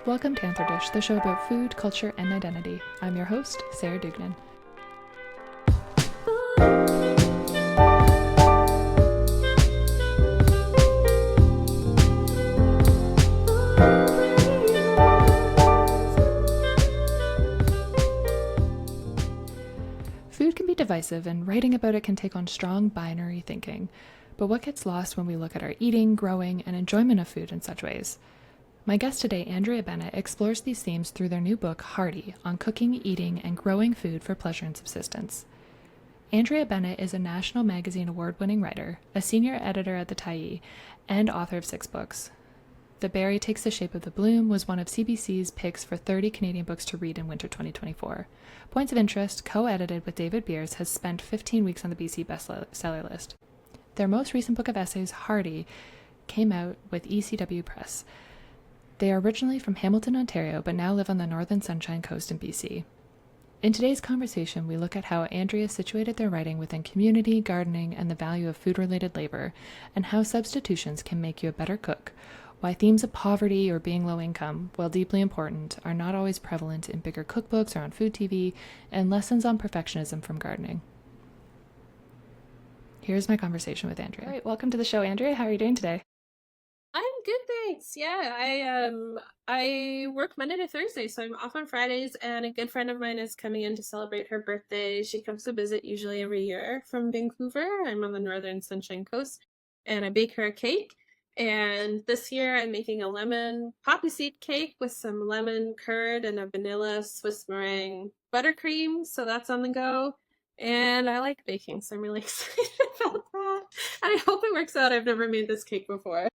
Welcome to Anther Dish, the show about food, culture, and identity. I'm your host, Sarah Dugnan. Food can be divisive, and writing about it can take on strong binary thinking. But what gets lost when we look at our eating, growing, and enjoyment of food in such ways? My guest today, Andrea Bennett, explores these themes through their new book, Hearty, on cooking, eating, and growing food for pleasure and subsistence. Andrea Bennett is a National Magazine Award-winning writer, a senior editor at the Tyee, and author of 6 books. The Berry Takes the Shape of the Bloom was one of CBC's picks for 30 Canadian books to read in winter 2024. Points of Interest, co-edited with David Beers, has spent 15 weeks on the BC bestseller list. Their most recent book of essays, Hearty, came out with ECW Press. They are originally from Hamilton, Ontario, but now live on the Northern Sunshine Coast in BC. In today's conversation, we look at how Andrea situated their writing within community, gardening, and the value of food-related labor, and how substitutions can make you a better cook, why themes of poverty or being low income, while deeply important, are not always prevalent in bigger cookbooks or on food TV, and lessons on perfectionism from gardening. Here's my conversation with Andrea. All right, welcome to the show, Andrea. How are you doing today? I'm good, thanks. Yeah, I work Monday to Thursday, so I'm off on Fridays, and a good friend of mine is coming in to celebrate her birthday. She comes to visit usually every year from Vancouver. I'm on the Northern Sunshine Coast, and I bake her a cake. And this year I'm making a lemon poppy seed cake with some lemon curd and a vanilla Swiss meringue buttercream, so that's on the go. And I like baking, so I'm really excited about that. And I hope it works out. I've never made this cake before.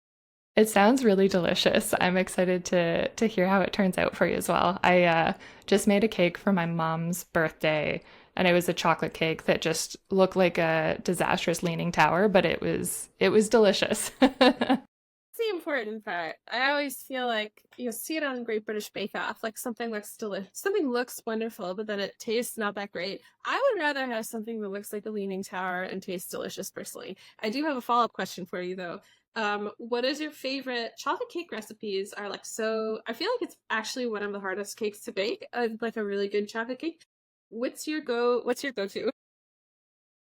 It sounds really delicious. I'm excited to hear how it turns out for you as well. I just made a cake for my mom's birthday, and it was a chocolate cake that just looked like a disastrous leaning tower, but it was delicious. The important part. I always feel like you see it on Great British Bake Off, like something looks delicious, something looks wonderful, but then it tastes not that great. I would rather have something that looks like a leaning tower and tastes delicious personally. I do have a follow-up question for you though. What is your favorite chocolate cake recipes are like, so I feel like it's actually one of the hardest cakes to bake, like a really good chocolate cake. What's your go-to?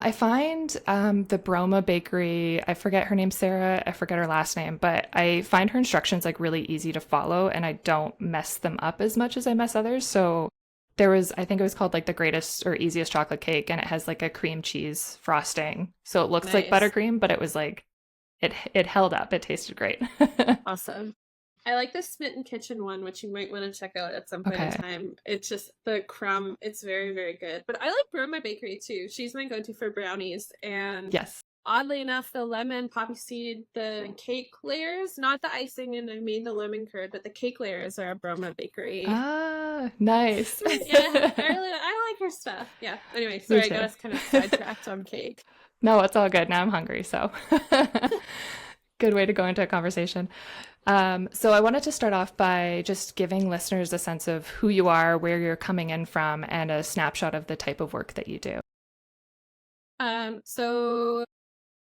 I find the Broma Bakery, I forget her name, Sarah, I forget her last name, but I find her instructions like really easy to follow, and I don't mess them up as much as I mess others. So I think it was called like the greatest or easiest chocolate cake, and it has like a cream cheese frosting. So it looks like Nice. buttercream, but it was like, it held up. It tasted great. Awesome. I like the Smitten Kitchen one, which you might want to check out at some point in Okay. time. It's just the crumb. It's very, very good. But I like Burma Bakery too. She's my go-to for brownies. And Yes. oddly enough, the lemon poppy seed, the cake layers, not the icing, and I made the lemon curd, but the cake layers are a Burma Bakery. Ah, nice. Yeah, I like her stuff. Yeah. Anyway, Me sorry, I got too. us kind of sidetracked on cake. No, it's all good. Now I'm hungry, so good way to go into a conversation. So I wanted to start off by just giving listeners a sense of who you are, where you're coming in from, and a snapshot of the type of work that you do. So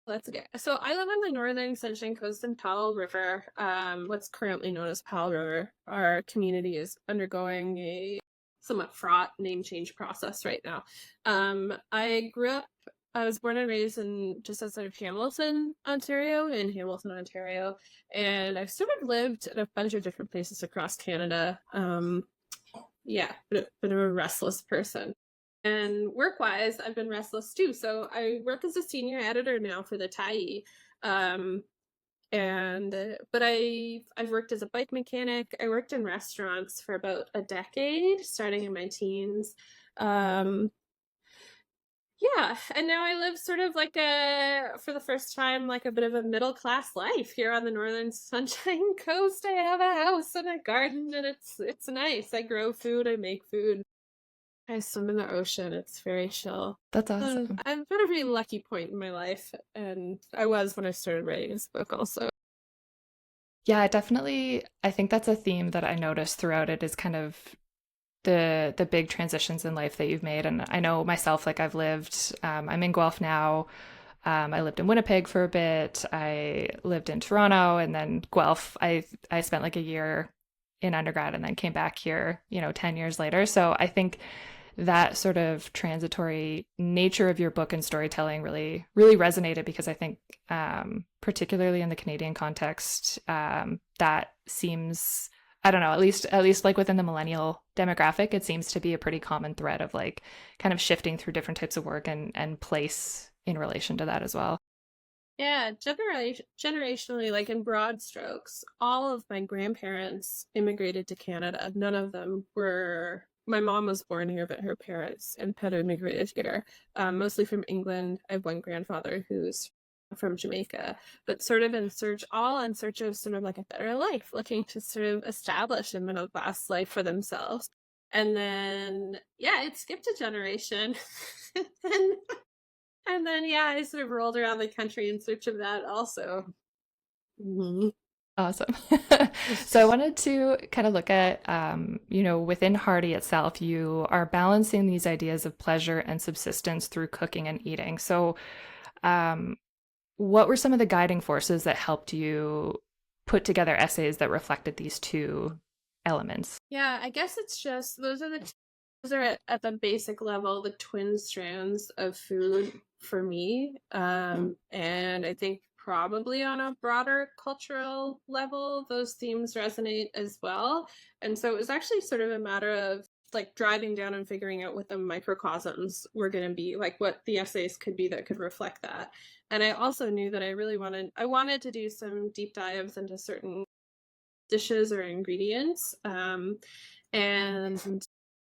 let's get. So I live on the Northern Sunshine Coast in Powell River, what's currently known as Powell River. Our community is undergoing a somewhat fraught name change process right now. I was born and raised in just outside of Hamilton, Ontario, and I've sort of lived in a bunch of different places across Canada. Yeah, bit of a restless person. And work-wise, I've been restless too. So I work as a senior editor now for the Tyee. Um, but I've worked as a bike mechanic. I worked in restaurants for about a decade, starting in my teens. Um, yeah, and now I live sort of like for the first time, like a bit of a middle class life here on the Northern Sunshine Coast. I have a house and a garden, and it's nice. I grow food, I make food. I swim in the ocean. It's very chill. That's awesome. I'm at a really lucky point in my life, and I was when I started writing this book also. Yeah, definitely. I think that's a theme that I noticed throughout it is kind of the big transitions in life that you've made. And I know myself, like I'm in Guelph now. I lived in Winnipeg for a bit. I lived in Toronto, and then Guelph. I spent like a year in undergrad and then came back here, 10 years later. So I think that sort of transitory nature of your book and storytelling really, really resonated because I think, particularly in the Canadian context, that seems, I don't know, at least like within the millennial demographic, it seems to be a pretty common thread of like kind of shifting through different types of work and place in relation to that as well. Yeah, generationally, like in broad strokes, all of my grandparents immigrated to Canada. None of them were. My mom was born here, but her parents had immigrated here, mostly from England. I have one grandfather who's from Jamaica, but sort of in search of sort of like a better life, looking to sort of establish a middle class life for themselves. And then, yeah, it skipped a generation. and and then, yeah, I sort of rolled around the country in search of that also. Mm-hmm. Awesome. So I wanted to kind of look at, within Hearty itself, you are balancing these ideas of pleasure and subsistence through cooking and eating. So, what were some of the guiding forces that helped you put together essays that reflected these two elements? Yeah, I guess it's just those are at the basic level the twin strands of food for me. And I think probably on a broader cultural level, those themes resonate as well. And so it was actually sort of a matter of like driving down and figuring out what the microcosms were going to be, like what the essays could be that could reflect that. And I also knew that I wanted to do some deep dives into certain dishes or ingredients. And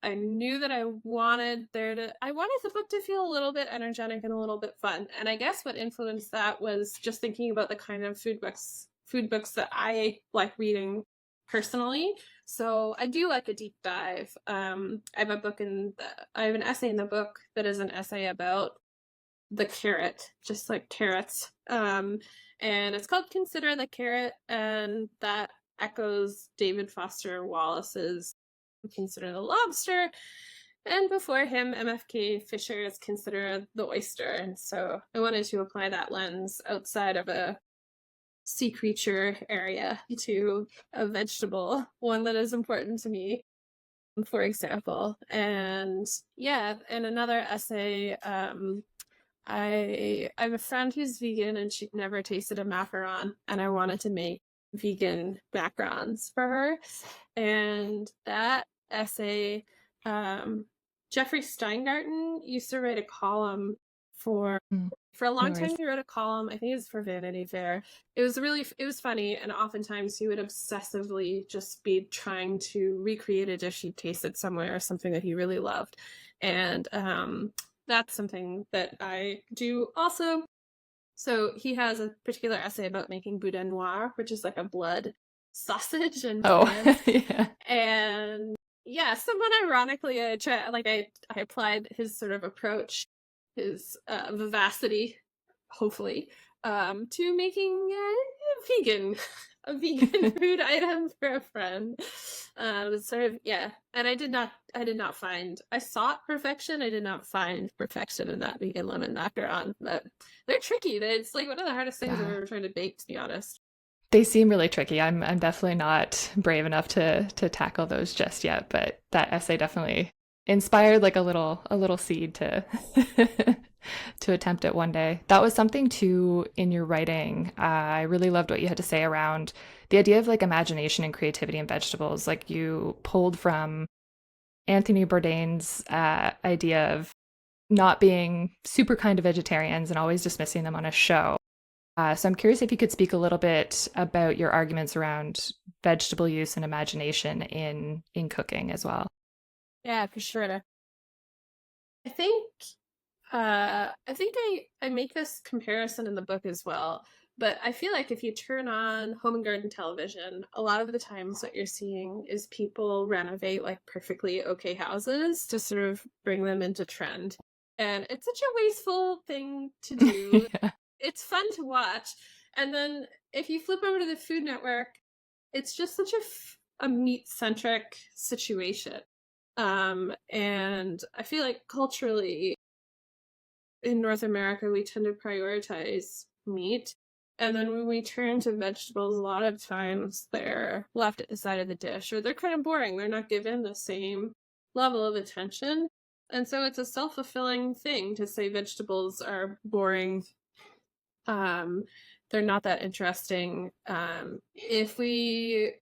I knew that I wanted the book to feel a little bit energetic and a little bit fun. And I guess what influenced that was just thinking about the kind of food books that I like reading personally. So I do like a deep dive. I have an essay in the book that is an essay about the carrot, just like carrots. And it's called Consider the Carrot, and that echoes David Foster Wallace's Consider the Lobster, and before him, MFK Fisher's Consider the Oyster. And so I wanted to apply that lens outside of a sea creature area to a vegetable, one that is important to me, for example. And yeah, in another essay, I have a friend who's vegan and she'd never tasted a macaron, and I wanted to make vegan macarons for her. And that essay, Jeffrey Steingarten used to write a column for a long time. He wrote a column, I think it was for Vanity Fair. It was funny, and oftentimes he would obsessively just be trying to recreate a dish he tasted somewhere or something that he really loved. And that's something that I do also. So he has a particular essay about making boudin noir, which is like a blood sausage in France. Yeah. And yeah, somewhat ironically, I applied his sort of approach, his vivacity, hopefully, to making a vegan food item for a friend. It was sort of, yeah, and I did not find, I sought perfection. I did not find perfection in that vegan lemon macaron, but they're tricky. It's like one of the hardest things I've ever tried to bake, to be honest. They seem really tricky. I'm definitely not brave enough to tackle those just yet, but that essay definitely inspired like a little seed to to attempt it one day. That was something too in your writing. I really loved what you had to say around the idea of like imagination and creativity in vegetables. Like you pulled from Anthony Bourdain's idea of not being super kind to vegetarians and always dismissing them on a show. So I'm curious if you could speak a little bit about your arguments around vegetable use and imagination in cooking as well. Yeah, for sure. I think I make this comparison in the book as well, but I feel like if you turn on home and garden television, a lot of the times what you're seeing is people renovate like perfectly okay houses to sort of bring them into trend. And it's such a wasteful thing to do. Yeah. It's fun to watch. And then if you flip over to the Food Network, it's just such a meat-centric situation. And I feel like culturally in North America, we tend to prioritize meat. And then when we turn to vegetables, a lot of times they're left at the side of the dish, or they're kind of boring. They're not given the same level of attention. And so it's a self-fulfilling thing to say vegetables are boring. Um, they're not that interesting. If we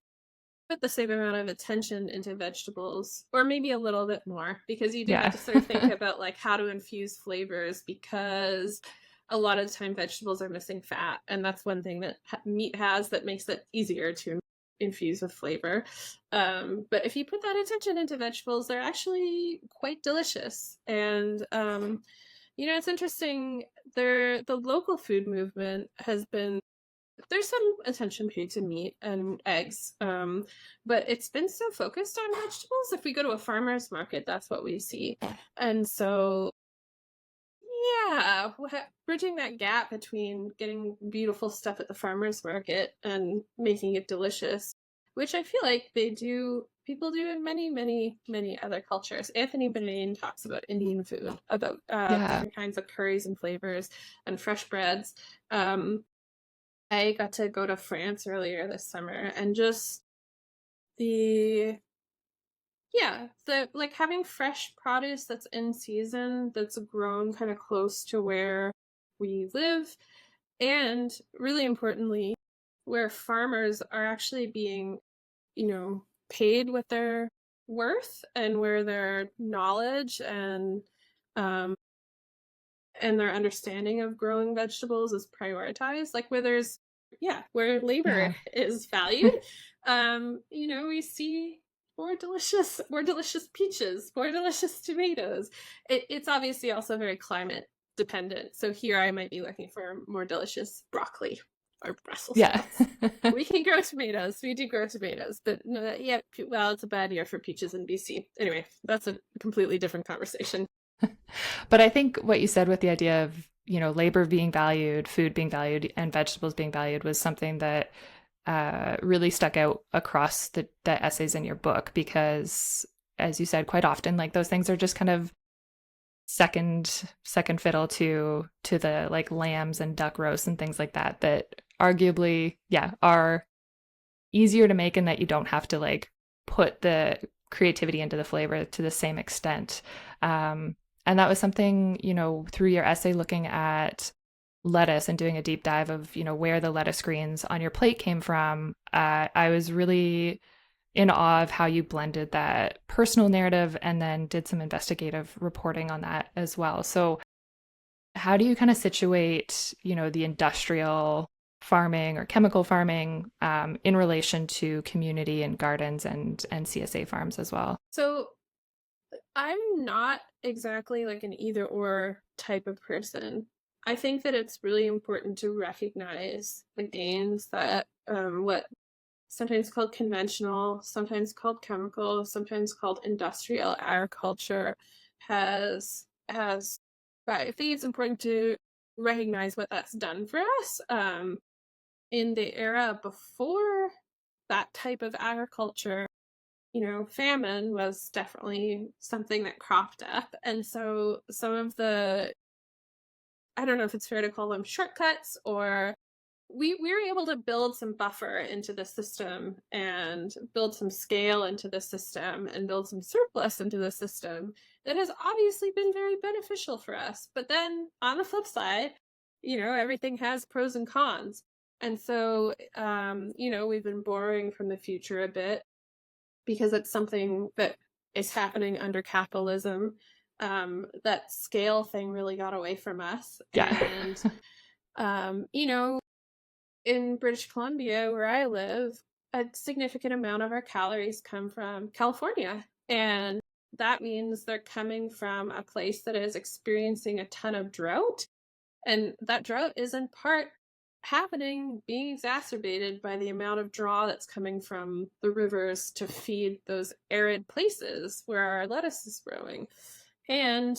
put the same amount of attention into vegetables, or maybe a little bit more, because you do have Yeah. to sort of think about like how to infuse flavors, because a lot of the time vegetables are missing fat, and that's one thing that meat has that makes it easier to infuse with flavor. But if you put that attention into vegetables, they're actually quite delicious. And it's interesting. The local food movement has been, there's some attention paid to meat and eggs, but it's been so focused on vegetables. If we go to a farmer's market, that's what we see. And so, yeah, bridging that gap between getting beautiful stuff at the farmer's market and making it delicious, which I feel like people do in many, many, many other cultures. Anthony Bourdain talks about Indian food, about Yeah. different kinds of curries and flavors and fresh breads. I got to go to France earlier this summer, and just the the like having fresh produce that's in season, that's grown kind of close to where we live, and really importantly, where farmers are actually being, paid with their worth, and where their knowledge um and their understanding of growing vegetables is prioritized, like where labor Yeah. is valued. We see more delicious peaches, more delicious tomatoes. It's obviously also very climate dependent, so here I might be looking for more delicious broccoli or Brussels Yeah. sprouts. We can grow tomatoes, we do grow tomatoes, but no, yeah, well, it's a bad year for peaches in BC. Anyway, that's a completely different conversation. But I think what you said with the idea of, labor being valued, food being valued, and vegetables being valued was something that really stuck out across the essays in your book, because, as you said, quite often, like, those things are just kind of second fiddle to the, like, lambs and duck roasts and things like that, that arguably, yeah, are easier to make, and that you don't have to, like, put the creativity into the flavor to the same extent. And that was something, through your essay looking at lettuce and doing a deep dive of, where the lettuce greens on your plate came from. I was really in awe of how you blended that personal narrative and then did some investigative reporting on that as well. So how do you kind of situate, the industrial farming or chemical farming in relation to community and gardens and CSA farms as well? So I'm not exactly like an either or type of person. I think that it's really important to recognize the gains that what sometimes called conventional, sometimes called chemical, sometimes called industrial agriculture has. But I think it's important to recognize what that's done for us. In the era before that type of agriculture, famine was definitely something that cropped up. And so some of I don't know if it's fair to call them shortcuts, or we were able to build some buffer into the system, and build some scale into the system, and build some surplus into the system that has obviously been very beneficial for us. But then on the flip side, everything has pros and cons. And so, we've been borrowing from the future a bit, because it's something that is happening under capitalism. That scale thing really got away from us. Yeah. And, in British Columbia, where I live, a significant amount of our calories come from California. And that means they're coming from a place that is experiencing a ton of drought. And that drought is in part being exacerbated by the amount of draw that's coming from the rivers to feed those arid places where our lettuce is growing. And,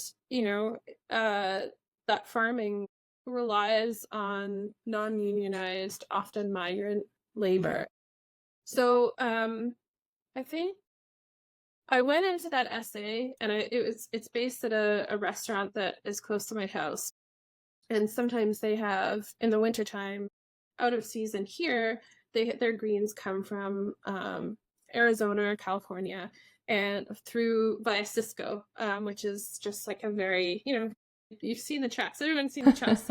that farming relies on non-unionized, often migrant labor. So I think I went into that essay, and it's based at a restaurant that is close to my house. And sometimes they have, in the wintertime, out of season here, their greens come from Arizona, California, and through via Cisco, which is just like a very, you've seen the trucks. Everyone's seen the trucks.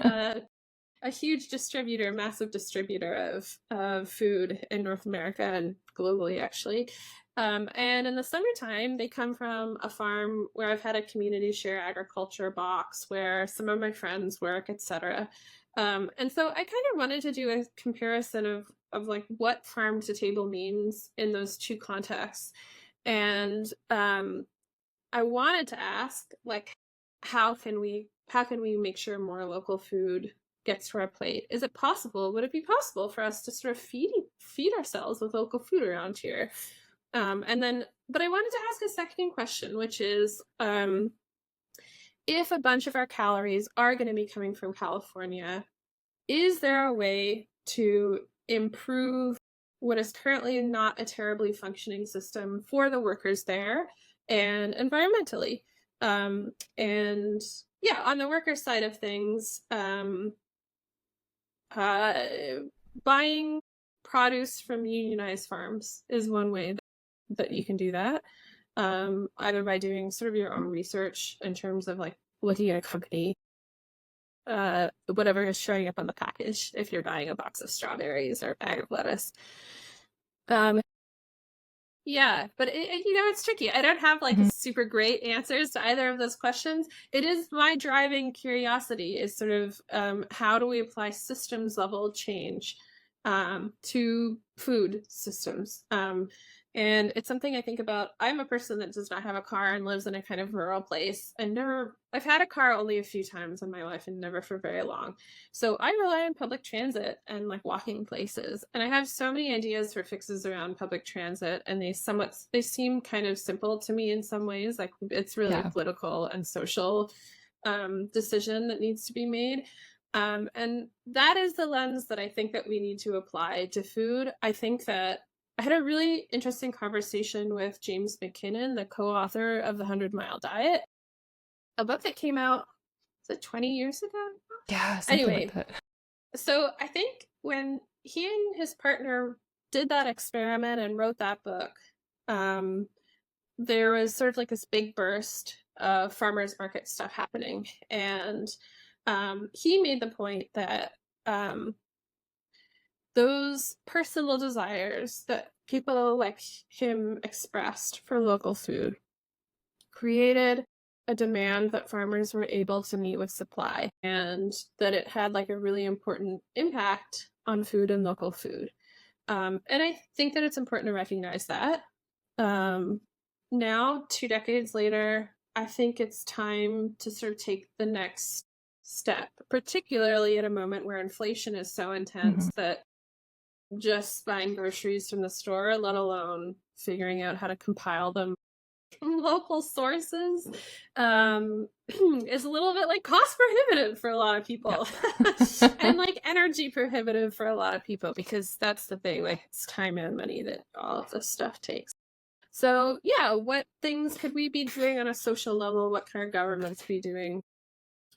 A huge distributor, massive distributor of food in North America and globally, actually. And in the summertime, they come from a farm where I've had a community share agriculture box where some of my friends work, etc. And so I kind of wanted to do a comparison of like what farm to table means in those two contexts. And I wanted to ask, like, how can we make sure more local food gets to our plate? Is it possible? Would it be possible for us to sort of feed ourselves with local food around here? And then, but I wanted to ask a second question, which is, if a bunch of our calories are going to be coming from California, is there a way to improve what is currently not a terribly functioning system for the workers there and environmentally? And yeah, on the worker side of things, buying produce from unionized farms is one way that you can do that. Either by doing sort of your own research in terms of like looking at a company, whatever is showing up on the package, if you're buying a box of strawberries or a bag of lettuce. Yeah, but it's tricky. I don't have like super great answers to either of those questions. It is my driving curiosity is sort of how do we apply systems level change to food systems? And it's something I think about. I'm a person that does not have a car and lives in a kind of rural place. I've had a car only a few times in my life and never for very long. So I rely on public transit and like walking places. And I have so many ideas for fixes around public transit, and they seem kind of simple to me in some ways. Like it's really a political and social decision that needs to be made. And that is the lens that I think that we need to apply to food. I think that I had a really interesting conversation with James McKinnon, the co-author of The 100-Mile Diet, a book that came out, was it 20 years ago? Yeah, something anyway, like that. So I think when he and his partner did that experiment and wrote that book, there was sort of like this big burst of farmers market stuff happening. And he made the point that those personal desires that people like him expressed for local food created a demand that farmers were able to meet with supply, and that it had like a really important impact on food and local food. And I think that it's important to recognize that. Now, 2 decades later, I think it's time to sort of take the next step, particularly at a moment where inflation is so intense that just buying groceries from the store, let alone figuring out how to compile them from local sources, is a little bit like cost prohibitive for a lot of people. And like energy prohibitive for a lot of people, because that's the thing, like it's time and money that all of this stuff takes. So yeah, what things could we be doing on a social level? What can our governments be doing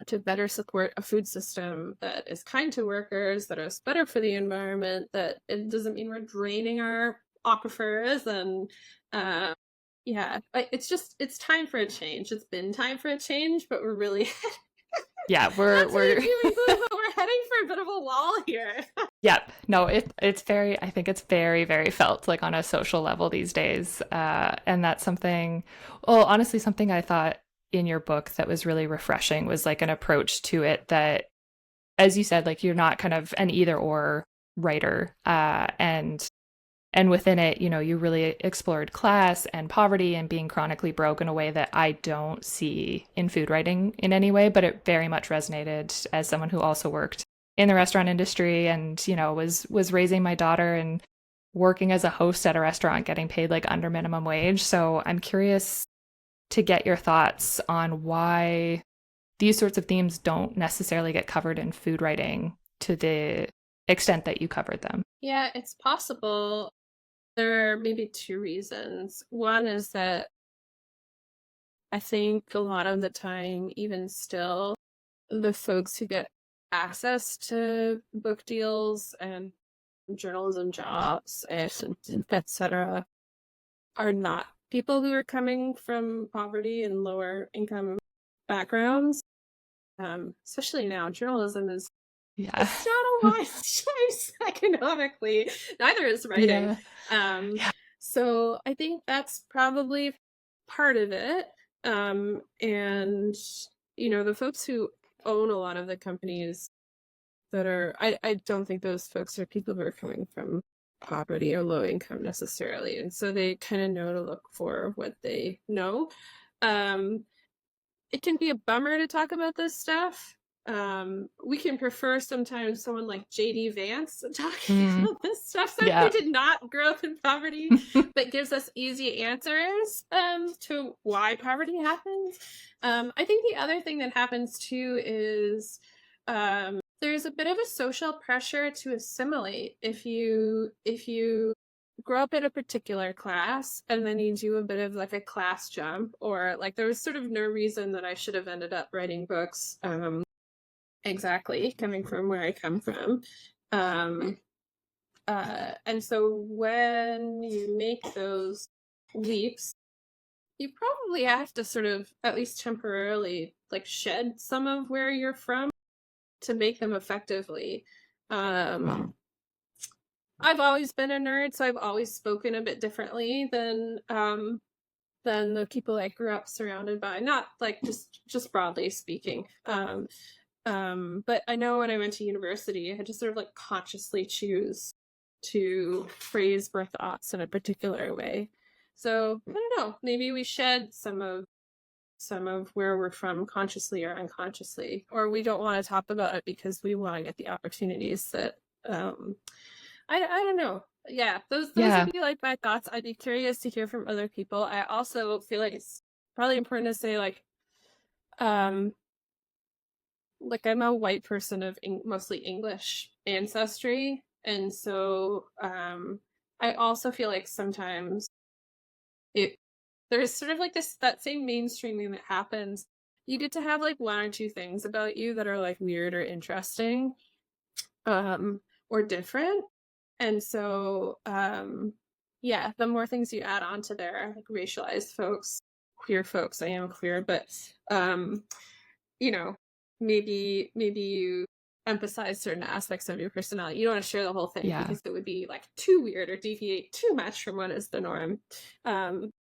to better support a food system that is kind to workers, that is better for the environment, that it doesn't mean we're draining our aquifers? And it's time for a change. It's been time for a change, but we're really we're heading for a bit of a wall here. Yep. No, it's very, I think it's very, very felt like on a social level these days. And that's something, well, honestly, something I thought in your book that was really refreshing was like an approach to it that, as you said, like you're not kind of an either or writer. And within it, you really explored class and poverty and being chronically broke in a way that I don't see in food writing in any way, but it very much resonated as someone who also worked in the restaurant industry and, was raising my daughter and working as a host at a restaurant, getting paid like under minimum wage. So I'm curious to get your thoughts on why these sorts of themes don't necessarily get covered in food writing to the extent that you covered them. Yeah, it's possible. There are maybe 2 reasons. One is that I think a lot of the time, even still, the folks who get access to book deals and journalism jobs and etc. are not people who are coming from poverty and lower income backgrounds. Especially now, journalism is Yeah. it's not a wise choice economically. Neither is writing. Yeah. Um, Yeah. so I think that's probably part of it. And the folks who own a lot of the companies that are, I don't think those folks are people who are coming from poverty or low income necessarily. And so they kind of know to look for what they know. Um, it can be a bummer to talk about this stuff. We can prefer sometimes someone like JD Vance talking Mm, about this stuff, someone who yeah. did not grow up in poverty, but gives us easy answers to why poverty happens. I think the other thing that happens too is there's a bit of a social pressure to assimilate if you grow up in a particular class and then you do a bit of like a class jump, or like there was sort of no reason that I should have ended up writing books exactly coming from where I come from. And so when you make those leaps, you probably have to sort of at least temporarily like shed some of where you're from to make them effectively. I've always been a nerd, so I've always spoken a bit differently than the people I grew up surrounded by. Not like just broadly speaking. But I know when I went to university, I had to sort of like consciously choose to phrase my thoughts in a particular way. So I don't know. Maybe we shed some of where we're from consciously or unconsciously, or we don't want to talk about it because we want to get the opportunities that I don't know. Yeah, those Yeah. would be like my thoughts. I'd be curious to hear from other people. I also feel like it's probably important to say um like I'm a white person of mostly English ancestry, and so I also feel like sometimes it there's sort of like that same mainstreaming that happens. You get to have like one or two things about you that are like weird or interesting, or different. And so, yeah, the more things you add on to there, like racialized folks, queer folks, I am queer, but, you know, maybe you emphasize certain aspects of your personality. You don't want to share the whole thing Yeah. because it would be like too weird or deviate too much from what is the norm.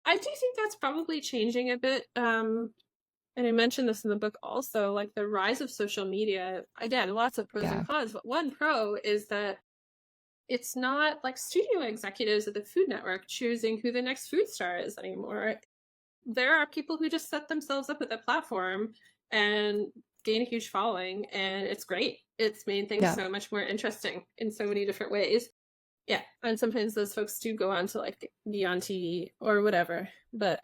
I do think that's probably changing a bit. And I mentioned this in the book also, like the rise of social media. Again, lots of pros and Yeah. cons, but one pro is that it's not like studio executives at the Food Network choosing who the next food star is anymore. There are people who just set themselves up at the platform and gain a huge following, and it's great. It's made things Yeah. so much more interesting in so many different ways. Yeah, and sometimes those folks do go on to like be on TV or whatever. But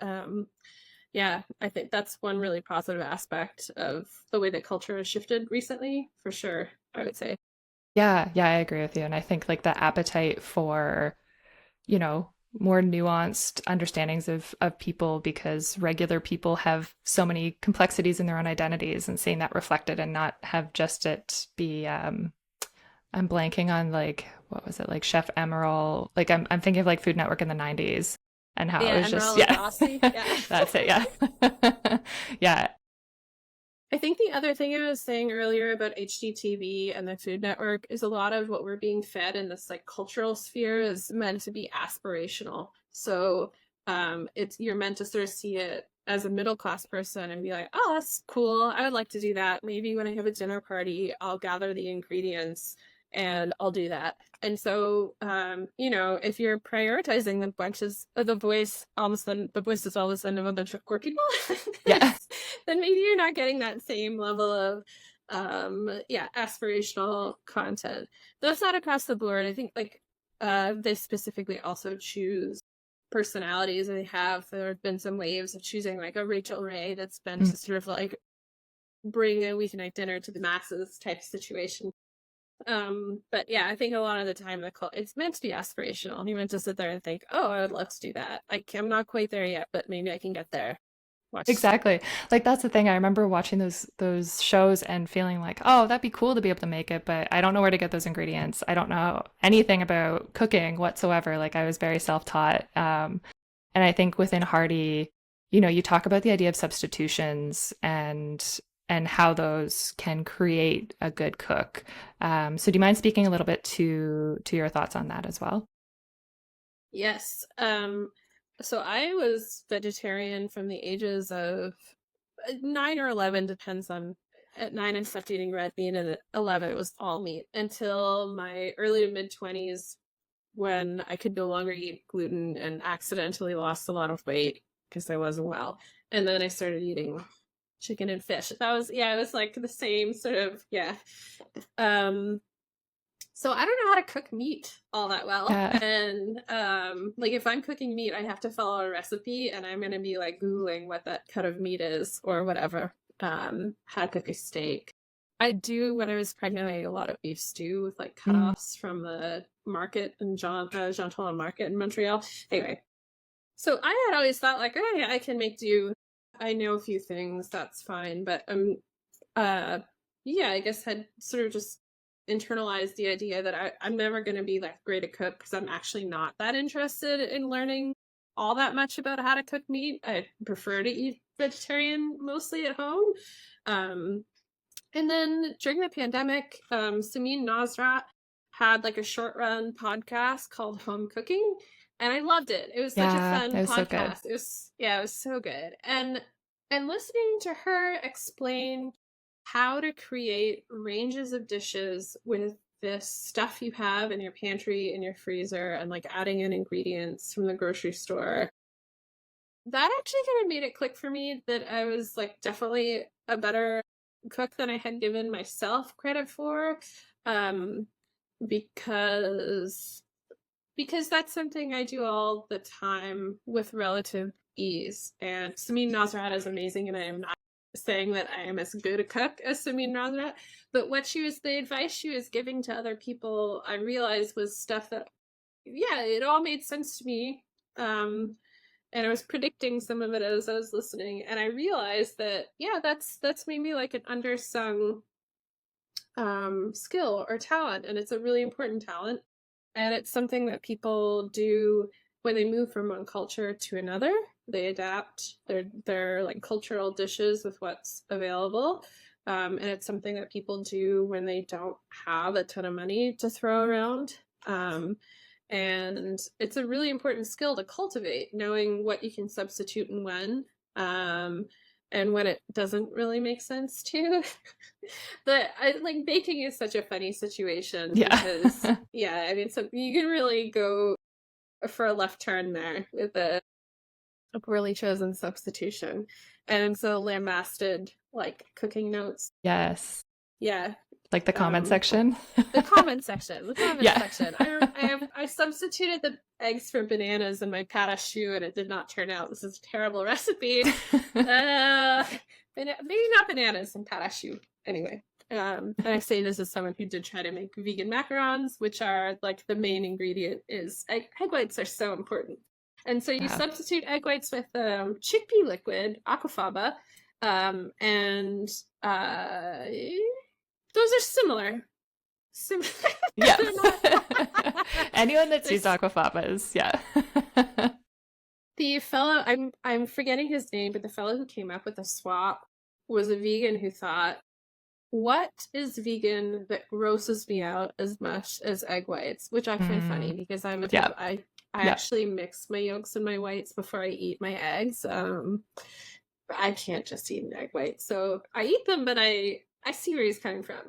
yeah, I think that's one really positive aspect of the way that culture has shifted recently, for sure, I would say. Yeah. Yeah. I agree with you. And I think like the appetite for, more nuanced understandings of people, because regular people have so many complexities in their own identities, and seeing that reflected and not have just it be I'm blanking on like what was it, like Chef Emerald, like I'm thinking of like Food Network in the 90s and how it Yeah, was just Emerald Lagasse. Yeah. that's it, yeah. Yeah. I think the other thing I was saying earlier about HGTV and the Food Network is a lot of what we're being fed in this like cultural sphere is meant to be aspirational. So it's you're meant to sort of see it as a middle class person and be like, oh, that's cool. I would like to do that. Maybe when I have a dinner party, I'll gather the ingredients and I'll do that. And so, if you're prioritizing the bunches of the voice, almost then the voice is all of a sudden of a bunch of poor people, Yeah. then maybe you're not getting that same level of aspirational content. That's not across the board. I think like they specifically also choose personalities. There have been some waves of choosing like a Rachel Ray that's been Mm. to sort of like bring a weeknight dinner to the masses type situation. But yeah, I think a lot of the time it's meant to be aspirational. You meant to sit there and think, oh, I would love to do that. I'm not quite there yet, but maybe I can get there watch. Exactly. Like that's the thing. I remember watching those shows and feeling like, oh, that'd be cool to be able to make it, but I don't know where to get those ingredients. I don't know anything about cooking whatsoever. Like I was very self-taught. And I think within Hearty, you talk about the idea of substitutions and how those can create a good cook. So do you mind speaking a little bit to your thoughts on that as well? Yes. So I was vegetarian from the ages of 9 or 11, depends on. At 9, I stopped eating red meat, and at 11, it was all meat until my early to mid 20s when I could no longer eat gluten and accidentally lost a lot of weight because I wasn't well. And then I started eating chicken and fish. That was, yeah, it was like the same sort of, yeah. Um, so I don't know how to cook meat all that well. Yeah. And like if I'm cooking meat, I have to follow a recipe, and I'm gonna be like Googling what that cut of meat is or whatever. How to cook a steak. I do, when I was pregnant, I ate a lot of beef stew with like Mm. cutoffs from the market in Jean Talon Market in Montreal. Anyway, so I had always thought like, oh yeah, I can make do. I know a few things, that's fine. But uh yeah, I guess had sort of just internalized the idea that I'm never gonna be like great at cook because I'm actually not that interested in learning all that much about how to cook meat. I prefer to eat vegetarian mostly at home. Um and then during the pandemic, Samin Nosrat had like a short run podcast called Home Cooking, and I loved it. It was such a Yeah, it fun was so good. podcast. It was, yeah, it was so good. And listening to her explain how to create ranges of dishes with this stuff you have in your pantry, in your freezer, and like adding in ingredients from the grocery store, that actually kind of made it click for me that I was like definitely a better cook than I had given myself credit for. Um, because that's something I do all the time with relative ease. And Samin Nosrat is amazing, and I am not saying that I am as good a cook as Samin Nosrat, but the advice she was giving to other people, I realized was stuff that, yeah, it all made sense to me. And I was predicting some of it as I was listening, and I realized that, yeah, that's maybe like an undersung skill or talent, and it's a really important talent, and it's something that people do when they move from one culture to another. They adapt their like cultural dishes with what's available, and it's something that people do when they don't have a ton of money to throw around. And it's a really important skill to cultivate, knowing what you can substitute and when. Um, and when it doesn't really make sense to. Like baking is such a funny situation because, Yeah. yeah, I mean, so you can really go for a left turn there with a poorly chosen substitution. And so lambasted like cooking notes. Yes. Yeah. Like the comment Um, section. the comment section. The comment Yeah. section. I substituted the eggs for bananas in my pâte à choux, and it did not turn out. This is a terrible recipe. Maybe not bananas in pâte à choux. Anyway, and I say this as someone who did try to make vegan macarons, which are like the main ingredient is egg whites are so important. And so you Yeah. substitute egg whites with chickpea liquid, aquafaba, and those are similar. Yeah. They're not. Anyone that's used There's aquafabas, yeah. the fellow, I'm forgetting his name, but the fellow who came up with the swap was a vegan who thought, what is vegan that grosses me out as much as egg whites? Which I find funny Mm, because I'm a type yeah. I Yeah. actually mix my yolks and my whites before I eat my eggs. I can't just eat an egg white. So I eat them, but I see where he's coming from.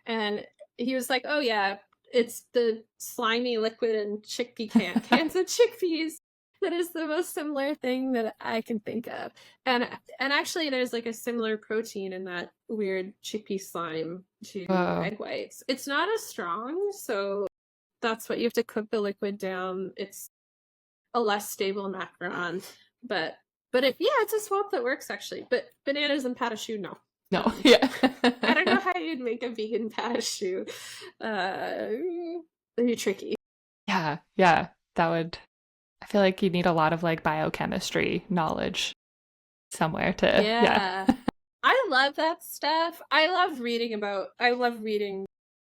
And he was like, oh yeah, it's the slimy liquid and cans of chickpeas that is the most similar thing that I can think of. And actually there's like a similar protein in that weird chickpea slime to Whoa. egg whites. It's not as strong, so that's what you have to cook the liquid down. It's a less stable macaron, but it's a swap that works actually. But bananas and pâte à choux, no. No. Yeah. I don't know how you'd make a vegan pâte à choux. They'd be tricky. Yeah. Yeah. That would, I feel like you need a lot of like biochemistry knowledge. somewhere to, yeah. Yeah. I love that stuff. I love reading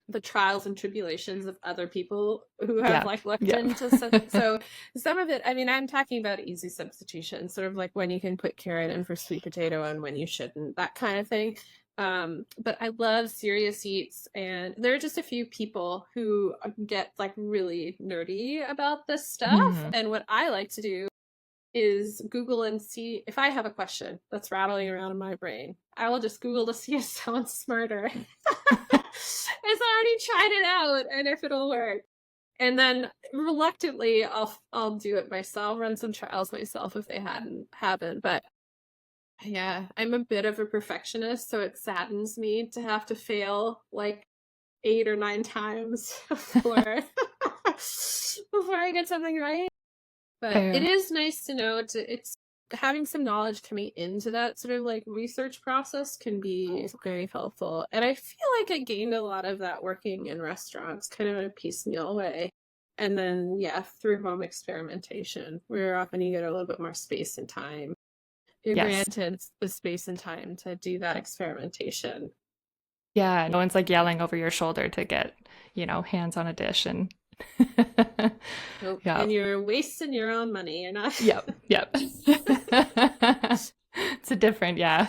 the trials and tribulations of other people who have Yeah. like looked Yeah. into so some of it, I mean, I'm talking about easy substitution, sort of like when you can put carrot in for sweet potato and when you shouldn't, that kind of thing. But I love serious eats, and there are just a few people who get like really nerdy about this stuff. Mhm. And what I like to do is Google and see if I have a question that's rattling around in my brain. I will just Google to see if someone's smarter has already tried it out and if it'll work. And then reluctantly I'll do it myself, run some trials myself if they haven't. But yeah, I'm a bit of a perfectionist, so it saddens me to have to fail like 8 or 9 times before before I get something right. But it Fair. is nice to know it's having some knowledge coming into that sort of like research process can be very helpful. And I feel like I gained a lot of that working in restaurants, kind of in a piecemeal way. And then, yeah, through home experimentation, where often you get a little bit more space and time. You're Yes. granted the space and time to do that experimentation. Yeah. No one's like yelling over your shoulder to get, hands on a dish and Nope. yeah. And you're wasting your own money. You're not. Yep. Yep. It's a different, yeah.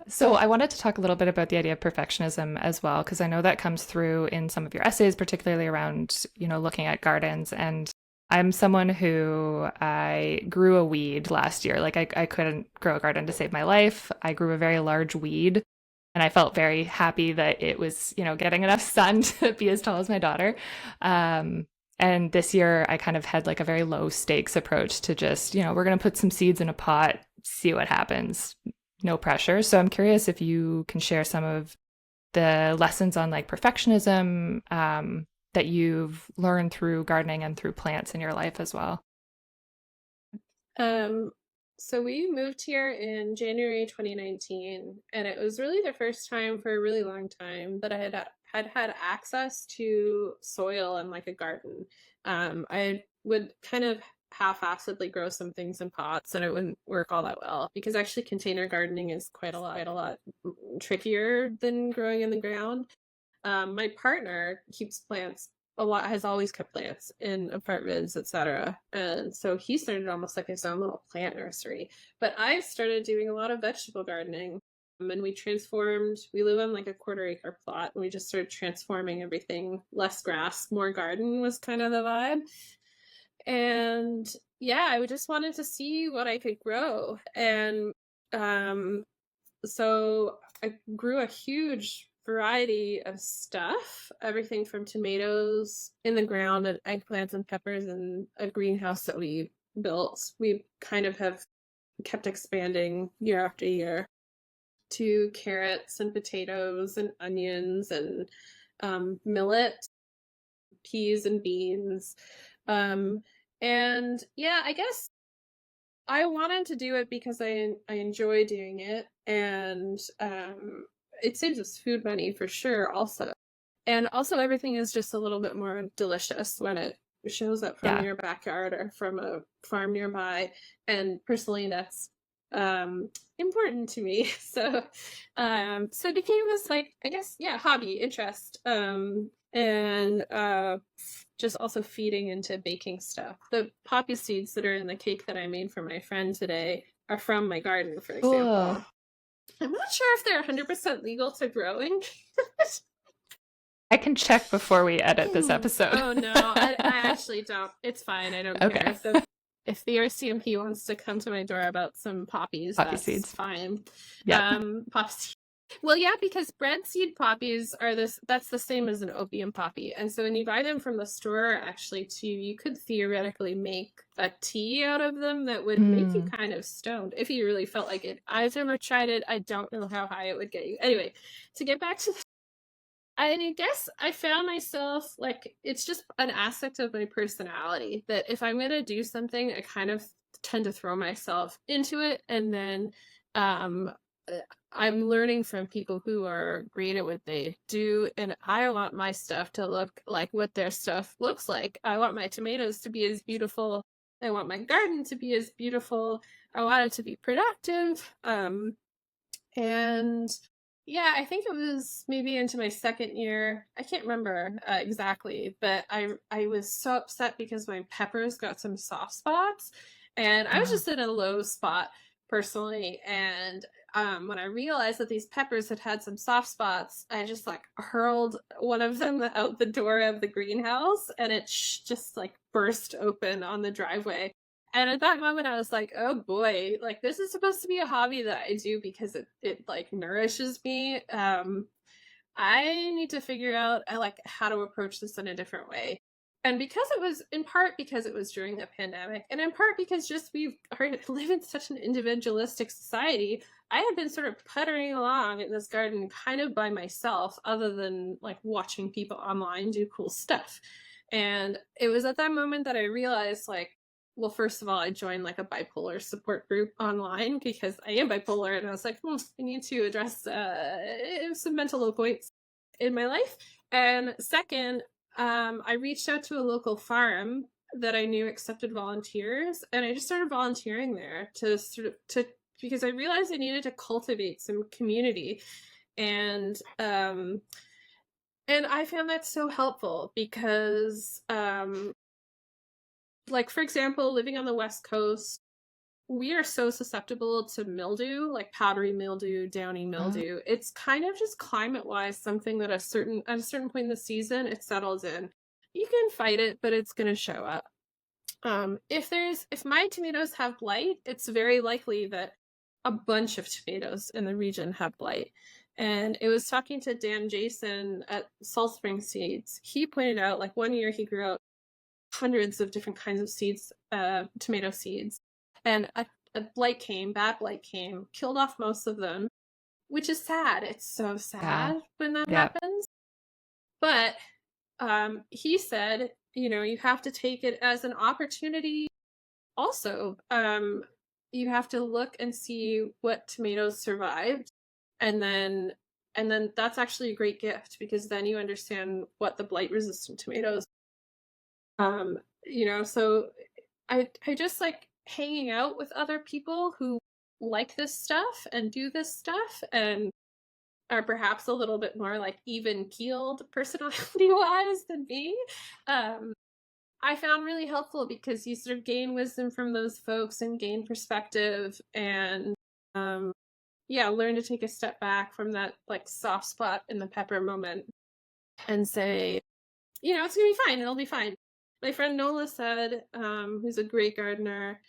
So I wanted to talk a little bit about the idea of perfectionism as well, because I know that comes through in some of your essays, particularly around, looking at gardens. And I'm someone who I grew a weed last year. Like I couldn't grow a garden to save my life. I grew a very large weed. And I felt very happy that it was, getting enough sun to be as tall as my daughter. And this year I kind of had like a very low stakes approach to just, we're going to put some seeds in a pot, see what happens. No pressure. So I'm curious if you can share some of the lessons on like perfectionism that you've learned through gardening and through plants in your life as well. Um, so we moved here in January 2019, and it was really the first time for a really long time that I had access to soil and like a garden. I would kind of half-assedly grow some things in pots, and it wouldn't work all that well because actually container gardening is quite a lot trickier than growing in the ground. My partner keeps plants a lot, has always kept plants in apartments, etc. And so he started almost like his own little plant nursery. But I started doing a lot of vegetable gardening. And we live on like a 1/4 acre plot, and we just started transforming everything. Less grass, more garden was kind of the vibe. And yeah, I just wanted to see what I could grow. And um, so I grew a huge variety of stuff, everything from tomatoes in the ground and eggplants and peppers in a greenhouse that we built. We kind of have kept expanding year after year to carrots and potatoes and onions and millet, peas and beans. Um, and yeah, I guess I wanted to do it because I enjoy doing it, and it saves us food money for sure also. And also everything is just a little bit more delicious when it shows up from Yeah. your backyard or from a farm nearby. And personally that's important to me. So it became this like, I guess, yeah, hobby, interest. And just also feeding into baking stuff. The poppy seeds that are in the cake that I made for my friend today are from my garden, for Cool. example. I'm not sure if they're 100% legal to growing. I can check before we edit this episode. Oh no, I actually don't. It's fine. I don't Okay. care. If the RCMP wants to come to my door about some poppies, Poppy that's seeds. fine. Yeah. Poppy. Well, yeah, because bread seed poppies are that's the same as an opium poppy. And so when you buy them from the store, actually, too, you could theoretically make a tea out of them that would make you kind of stoned if you really felt like it. I've never tried it. I don't know how high it would get you. Anyway, to get back to I guess I found myself like it's just an aspect of my personality that if I'm going to do something, I kind of tend to throw myself into it, and then um I'm learning from people who are great at what they do, and I want my stuff to look like what their stuff looks like. I want my tomatoes to be as beautiful I want my garden to be as beautiful. I want it to be productive. And yeah, I think it was maybe into my second year. I can't remember exactly, but I was so upset because my peppers got some soft spots, and I was Uh, just in a low spot personally. And when I realized that these peppers had had some soft spots, I just like hurled one of them out the door of the greenhouse, and it just like burst open on the driveway. And at that moment, I was like, "Oh boy, like this is supposed to be a hobby that I do because it like nourishes me. I need to figure out like how to approach this in a different way." And because it was in part because it was during the pandemic, and in part because just live in such an individualistic society, I had been sort of puttering along in this garden kind of by myself, other than like watching people online do cool stuff. And it was at that moment that I realized, like, well, first of all, I joined like a bipolar support group online because I am bipolar, and I was like, I need to address some mental low points in my life. And second, I reached out to a local farm that I knew accepted volunteers, and I just started volunteering there to sort of to because I realized I needed to cultivate some community. And and I found that so helpful because like, for example, living on the West Coast, we are so susceptible to mildew, like powdery mildew, downy uh, mildew. It's kind of just climate-wise something that at a certain point in the season it settles in. You can fight it, but it's going to show up. If my tomatoes have blight, it's very likely that a bunch of tomatoes in the region have blight. And it was talking to Dan Jason at Salt Spring Seeds. He pointed out, like, one year he grew out hundreds of different kinds of seeds, tomato seeds, and a bad blight came, killed off most of them, which is sad. It's so yeah. sad when that Yeah. happens. But he said, you have to take it as an opportunity. Also, you have to look and see what tomatoes survived, and then that's actually a great gift because then you understand what the blight resistant tomatoes. Um, so I just like hanging out with other people who like this stuff and do this stuff and are perhaps a little bit more like even keeled personality wise than me. Um, I found really helpful because you sort of gain wisdom from those folks and gain perspective, and um, yeah, learn to take a step back from that like soft spot in the pepper moment and say, it's gonna be fine. It'll be fine. My friend Nola said, who's a great gardener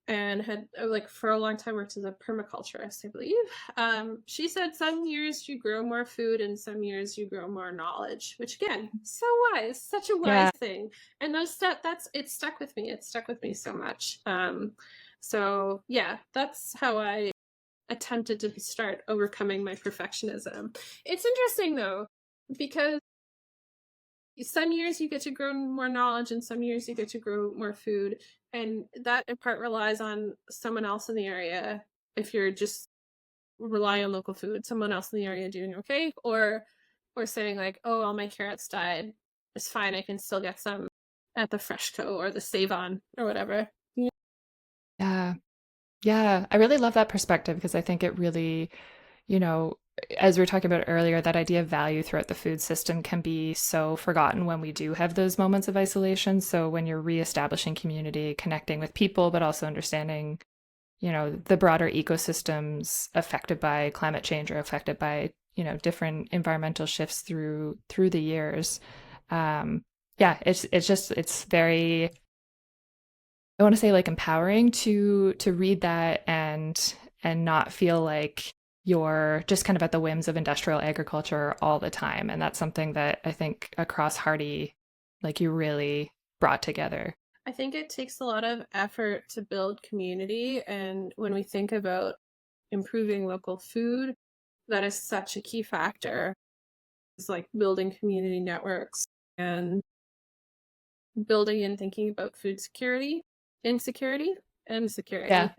and had like for a long time worked as a permaculturist, I believe. She said some years you grow more food and some years you grow more knowledge, which again, so wise, such a wise Yeah. thing. And that's it stuck with me. It stuck with me so much. So yeah, that's how I attempted to start overcoming my perfectionism. It's interesting though, because some years you get to grow more knowledge and some years you get to grow more food, and that in part relies on someone else in the area. If you're just rely on local food, someone else in the area doing okay, or saying like, oh, all my carrots died, it's fine, I can still get some at the Freshco or the Save On or whatever. Yeah. Yeah. Yeah. I really love that perspective because I think it really, you know, as we were talking about earlier, that idea of value throughout the food system can be so forgotten when we do have those moments of isolation. So when you're reestablishing community, connecting with people, but also understanding, the broader ecosystems affected by climate change or affected by, different environmental shifts through the years. Yeah, it's very, I want to say, like, empowering to read that and not feel like you're just kind of at the whims of industrial agriculture all the time. And that's something that I think across Hardy, like, you really brought together. I think it takes a lot of effort to build community, and when we think about improving local food, that is such a key factor. It's like building community networks and building and thinking about food security, insecurity, and Yeah. security.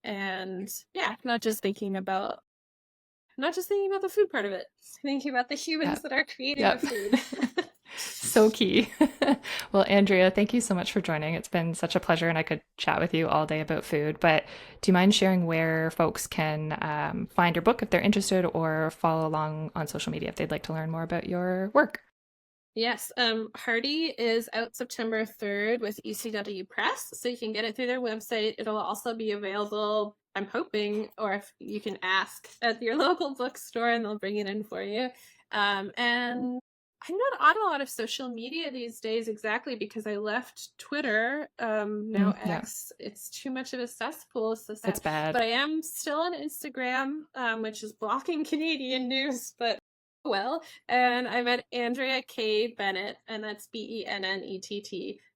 And yeah, not just thinking about the food part of it, thinking about the Yeah. humans that are creating the Yep. food. So key. Well, Andrea, thank you so much for joining. It's been such a pleasure, and I could chat with you all day about food. But do you mind sharing where folks can find your book if they're interested, or follow along on social media if they'd like to learn more about your work? Yes, Hearty is out September 3rd with ECW Press, so you can get it through their website. It'll also be available, I'm hoping, or if you can ask at your local bookstore and they'll bring it in for you. And I'm not on a lot of social media these days exactly because I left Twitter, now Yeah, X. It's too much of a cesspool, so sad. it's bad. But I am still on Instagram, which is blocking Canadian news, but well, and I'm at Andrea K. Bennett, and that's Bennett.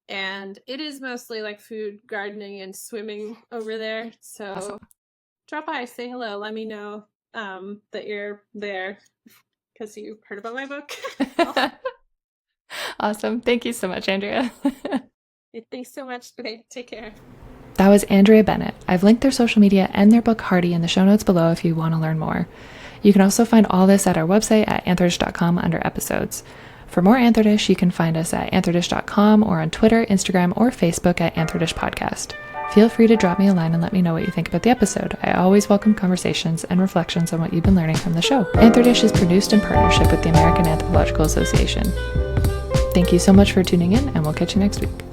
And it is mostly like food, gardening, and swimming over there. So Awesome. drop by, say hello, let me know that you're there because you heard about my book. Awesome. Thank you so much, Andrea. Thanks so much. Okay, take care. That was Andrea Bennett. I've linked their social media and their book Hearty in the show notes below if you want to learn more. You can also find all this at our website at anthodish.com under episodes. For more Anthodish, you can find us at anthodish.com or on Twitter, Instagram, or Facebook at Anthodish Podcast. Feel free to drop me a line and let me know what you think about the episode. I always welcome conversations and reflections on what you've been learning from the show. Anthodish is produced in partnership with the American Anthropological Association. Thank you so much for tuning in, and we'll catch you next week.